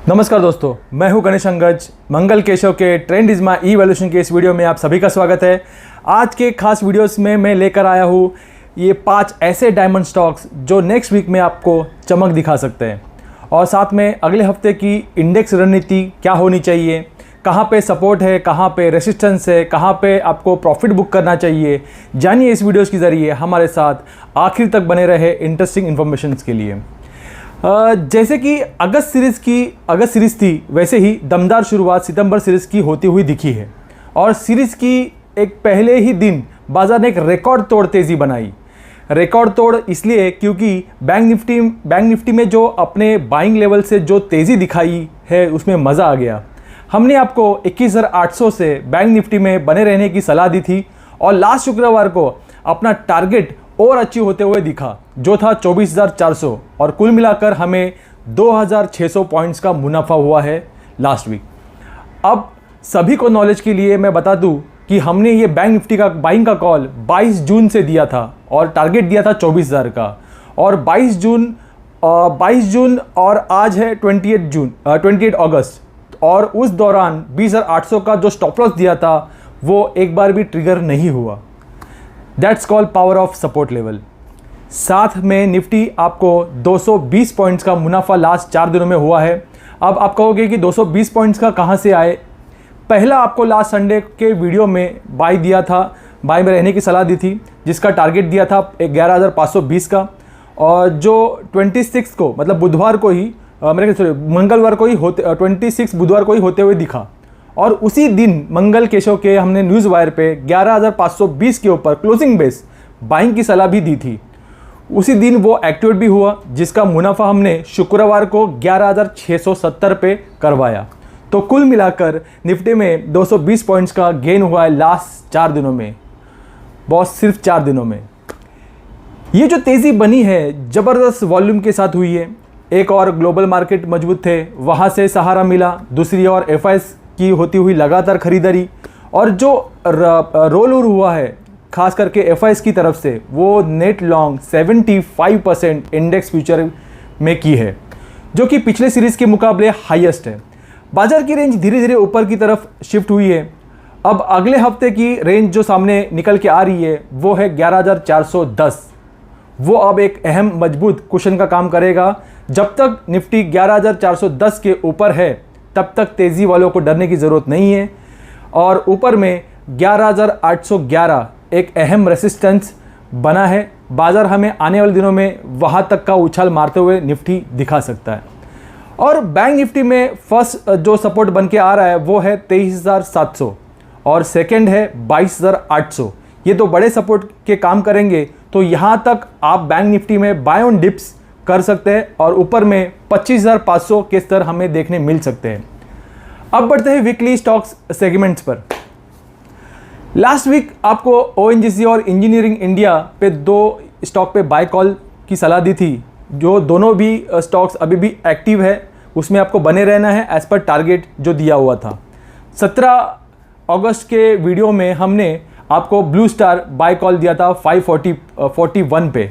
नमस्कार दोस्तों, मैं हूं गणेश अंगज। मंगल केशव के ट्रेंड इज माई इवोल्यूशन के इस वीडियो में आप सभी का स्वागत है। आज के खास वीडियोस में मैं लेकर आया हूं ये 5 ऐसे डायमंड स्टॉक्स जो नेक्स्ट वीक में आपको चमक दिखा सकते हैं, और साथ में अगले हफ्ते की इंडेक्स रणनीति क्या होनी चाहिए, कहाँ पे सपोर्ट है, कहाँ पे रेसिस्टेंस है, कहाँ पे आपको प्रॉफिट बुक करना चाहिए। जानिए इस वीडियोस के ज़रिए हमारे साथ आखिर तक बने रहे इंटरेस्टिंग इन्फॉर्मेशन के लिए। जैसे कि अगस्त सीरीज़ थी, वैसे ही दमदार शुरुआत सितंबर सीरीज़ की होती हुई दिखी है, और सीरीज़ की एक पहले ही दिन बाजार ने एक रिकॉर्ड तोड़ तेज़ी बनाई। रिकॉर्ड तोड़ इसलिए क्योंकि बैंक निफ्टी में जो अपने बाइंग लेवल से जो तेज़ी दिखाई है उसमें मज़ा आ गया। हमने आपको 21,800 से बैंक निफ्टी में बने रहने की सलाह दी थी, और लास्ट शुक्रवार को अपना टारगेट और अचीव होते हुए दिखा जो था 24,400, और कुल मिलाकर हमें 2,600 पॉइंट्स का मुनाफा हुआ है लास्ट वीक। अब सभी को नॉलेज के लिए मैं बता दूं कि हमने ये बैंक निफ्टी का बाइंग का कॉल 22 जून से दिया था, और टारगेट दिया था 24,000 का, और 22 जून और आज है 28 अगस्त, और उस दौरान 20,800 का जो स्टॉप लॉस दिया था वो एक बार भी ट्रिगर नहीं हुआ। That's called power of support level. साथ में निफ्टी आपको 220 पॉइंट्स का मुनाफा लास्ट 4 दिनों में हुआ है। अब आप कहोगे कि 220 पॉइंट्स का कहाँ से आए। पहला आपको लास्ट संडे के वीडियो में बाई में रहने की सलाह दी थी, जिसका टारगेट दिया था 11,520 का, और जो 26 को मतलब बुधवार को ही मंगलवार को ही 26 बुधवार को ही होते हुए दिखा, और उसी दिन मंगल केशव के हमने न्यूज़ वायर पे 11,520 के ऊपर क्लोजिंग बेस बाइंग की सलाह भी दी थी। उसी दिन वो एक्टिवेट भी हुआ, जिसका मुनाफा हमने शुक्रवार को 11,670 पे करवाया। तो कुल मिलाकर निफ्टी में 220 पॉइंट्स का गेन हुआ है लास्ट 4 दिनों में, बॉस, सिर्फ 4 दिनों में। ये जो तेज़ी बनी है ज़बरदस्त वॉल्यूम के साथ हुई है। एक और ग्लोबल मार्केट मजबूत थे, वहाँ से सहारा मिला। दूसरी ओर एफआईएस की होती हुई लगातार खरीदारी, और जो रोल ओवर हुआ है खास करके एफआईएस की तरफ से, वो नेट लॉन्ग 75% इंडेक्स फ्यूचर में की है, जो कि पिछले सीरीज़ के मुकाबले हाईएस्ट है। बाजार की रेंज धीरे धीरे ऊपर की तरफ शिफ्ट हुई है। अब अगले हफ्ते की रेंज जो सामने निकल के आ रही है वो है 11,410। वो अब एक अहम मजबूत कुशन का काम करेगा। जब तक निफ्टी 11,410 के ऊपर है तब तक तेज़ी वालों को डरने की ज़रूरत नहीं है, और ऊपर में 11,811 एक अहम रेसिस्टेंस बना है। बाज़ार हमें आने वाले दिनों में वहाँ तक का उछाल मारते हुए निफ्टी दिखा सकता है। और बैंक निफ्टी में फर्स्ट जो सपोर्ट बन के आ रहा है वो है 23,700, और सेकंड है 22,800। ये तो बड़े सपोर्ट के काम करेंगे, तो यहाँ तक आप बैंक निफ्टी में बाय ऑन डिप्स कर सकते हैं, और ऊपर में 25,500 के स्तर हमें देखने मिल सकते हैं। अब बढ़ते हैं वीकली स्टॉक्स सेगमेंट्स पर। लास्ट वीक आपको ओएनजीसी और इंजीनियरिंग इंडिया पे 2 स्टॉक पे बाय कॉल की सलाह दी थी, जो दोनों भी स्टॉक्स अभी भी एक्टिव है। उसमें आपको बने रहना है एज पर टारगेट जो दिया हुआ था। 17 अगस्त के वीडियो में हमने आपको ब्लू स्टार बाय कॉल दिया था 541 पे,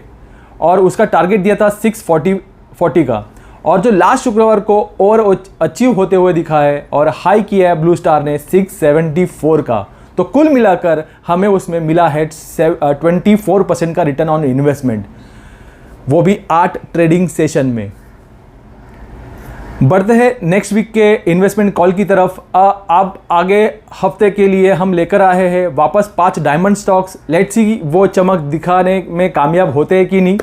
और उसका टारगेट दिया था 640 का, और जो लास्ट शुक्रवार को और अचीव होते हुए दिखा है, और हाई किया है ब्लू स्टार ने 674 का। तो कुल मिलाकर हमें उसमें मिला है 24% का रिटर्न ऑन इन्वेस्टमेंट, वो भी 8 ट्रेडिंग सेशन में। बढ़ते हैं नेक्स्ट वीक के इन्वेस्टमेंट कॉल की तरफ। अब आगे हफ्ते के लिए हम लेकर आए हैं वापस 5 डायमंड स्टॉक्स। लेट्स सी वो चमक दिखाने में कामयाब होते हैं कि नहीं।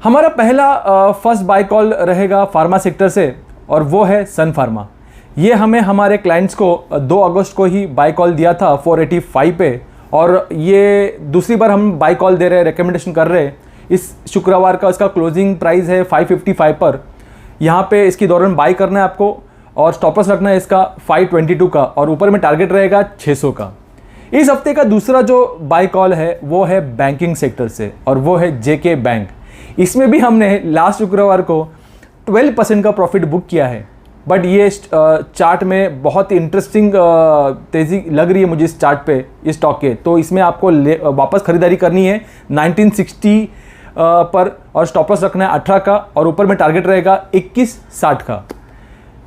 हमारा पहला फर्स्ट बाय कॉल रहेगा फार्मा सेक्टर से, और वो है सन फार्मा। ये हमें हमारे क्लाइंट्स को 2 अगस्त को ही बाय कॉल दिया था 485 पे, और ये दूसरी बार हम बाय कॉल दे रहे हैं, रिकमेंडेशन कर रहे हैं। इस शुक्रवार का इसका क्लोजिंग प्राइस है 555 पर। यहाँ पे इसकी दौरान बाई करना है आपको, और स्टॉप लॉस रखना है इसका 522 का, और ऊपर में टारगेट रहेगा 600 का। इस हफ्ते का दूसरा जो बाय कॉल है वो है बैंकिंग सेक्टर से, और वो है जेके बैंक। इसमें भी हमने लास्ट शुक्रवार को 12% का प्रॉफिट बुक किया है, बट ये चार्ट में बहुत इंटरेस्टिंग तेज़ी लग रही है मुझे इस चार्ट पे, इस स्टॉक के। तो इसमें आपको वापस खरीदारी करनी है 1960 पर, और स्टॉप लॉस रखना है 18 का, और ऊपर में टारगेट रहेगा 2160 का।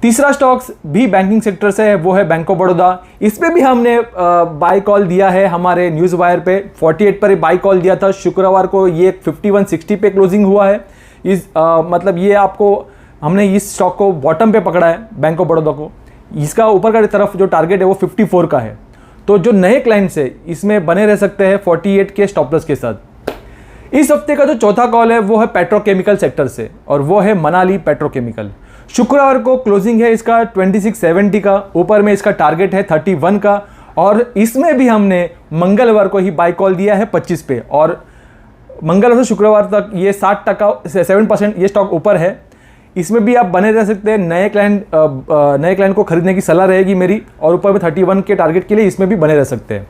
तीसरा स्टॉक्स भी बैंकिंग सेक्टर से है, वो है बैंक ऑफ बड़ौदा। इस पे भी हमने बाय कॉल दिया है हमारे न्यूज़ वायर पे, 48 पर बाय कॉल दिया था शुक्रवार को, ये 5160 पे क्लोजिंग हुआ है। मतलब ये आपको हमने इस स्टॉक को बॉटम पे पकड़ा है बैंक ऑफ बड़ौदा को। इसका ऊपर का तरफ जो टारगेट है वो 54 का है। तो जो नए क्लाइंट्स है इसमें बने रह सकते हैं 48 के स्टॉप लॉस के साथ। इस हफ्ते का जो चौथा कॉल है वो है पेट्रोकेमिकल सेक्टर से, और वो है मनाली पेट्रोकेमिकल। शुक्रवार को क्लोजिंग है इसका 2670 का, ऊपर में इसका टारगेट है 31 का, और इसमें भी हमने मंगलवार को ही बाय कॉल दिया है 25 पे, और मंगलवार से शुक्रवार तक ये 7% ये स्टॉक ऊपर है। इसमें भी आप बने रह सकते हैं। नए क्लाइंट को खरीदने की सलाह रहेगी मेरी, और ऊपर में 31 के टारगेट के लिए इसमें भी बने रह सकते हैं।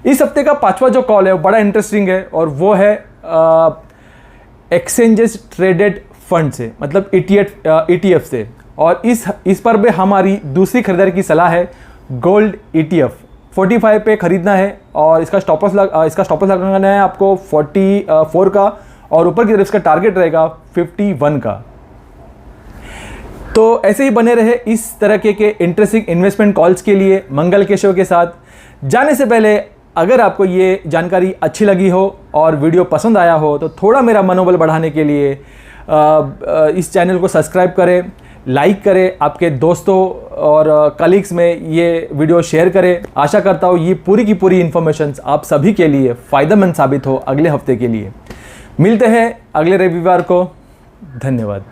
इस हफ्ते का पांचवा जो कॉल है वो बड़ा इंटरेस्टिंग है, और वो है एक्सचेंजेस ट्रेडेड फंड से, मतलब ETF से। और इस पर भी हमारी दूसरी खरीदारी की सलाह है। गोल्ड ETF 45 पे खरीदना है, और इसका स्टॉप लॉस लगाना है आपको 44 का, और ऊपर की तरफ इसका टारगेट रहेगा 51 का। तो ऐसे ही बने रहे इस तरह के इंटरेस्टिंग इन्वेस्टमेंट कॉल्स के लिए मंगल के शो के साथ। जाने से पहले अगर आपको ये जानकारी अच्छी लगी हो और वीडियो पसंद आया हो तो थोड़ा मेरा मनोबल बढ़ाने के लिए इस चैनल को सब्सक्राइब करें, लाइक करें, आपके दोस्तों और कलीग्स में ये वीडियो शेयर करें। आशा करता हूँ ये पूरी की पूरी इन्फॉर्मेशन आप सभी के लिए फ़ायदेमंद साबित हो अगले हफ्ते के लिए। मिलते हैं अगले रविवार को। धन्यवाद।